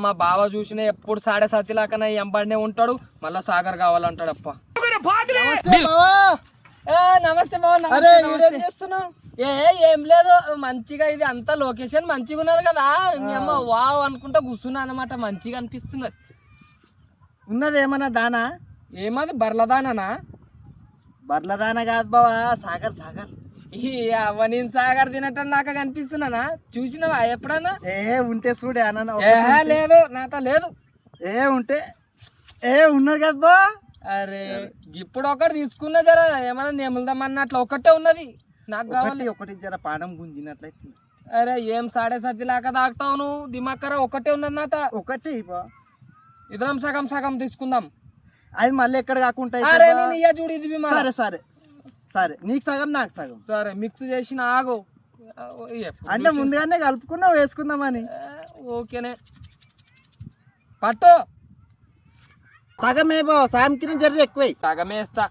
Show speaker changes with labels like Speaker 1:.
Speaker 1: మా బావ చూసిన ఎప్పుడు 7:30 లాకనే ఎంబడినే ఉంటాడు, మళ్ళా సాగర్ కావాలంటాడు. అప్ప నమస్తే బావ. ఏం లేదు, మంచిగా ఇది అంతా లొకేషన్ మంచిగా ఉన్నది కదా, అమ్మ వావ్ అనుకుంటా కూర్చున్నా అనమాట. మంచిగా అనిపిస్తున్నది.
Speaker 2: ఉన్నది ఏమన్నా దానా?
Speaker 1: ఏమది బర్లదానా?
Speaker 2: బర్లదానా కాదు బావా, సాగర్ సాగర్.
Speaker 1: నేను సాగర్ తినట్టు నాకు కనిపిస్తున్నానా? చూసినావా ఎప్పుడన్నా?
Speaker 2: ఉంటే చూడే అన్న.
Speaker 1: లేదు నాతో లేదు.
Speaker 2: ఉంటే ఉన్నది కదా బా.
Speaker 1: అరే ఇప్పుడు ఒకటి తీసుకున్నా జరా, ఏమన్నా నెమలుదామన్నట్లు ఒకటే ఉన్నది నాకు కావాలి.
Speaker 2: ఒకటి జర పానం గుంజినట్లయితే.
Speaker 1: అరే ఏం 7:30 లాగా తాగుతావు నువ్వు? దిమాకర ఒకటే ఉన్నది నాత.
Speaker 2: ఒకటి
Speaker 1: ఇద్దరం సగం సగం తీసుకుందాం.
Speaker 2: అది మళ్ళీ ఎక్కడ కాకుండా.
Speaker 1: చూడు ఇది.
Speaker 2: సరే సరే సరే, నీకు సగం నాకు సగం.
Speaker 1: సరే మిక్స్ చేసిన ఆగు.
Speaker 2: అంటే ముందుగానే కలుపుకున్నావు వేసుకుందామని.
Speaker 1: ఓకేనే పట్టు.
Speaker 2: సగమే బావ, సాయంకి జర ఎక్కువ.
Speaker 1: సగమే వేస్తా.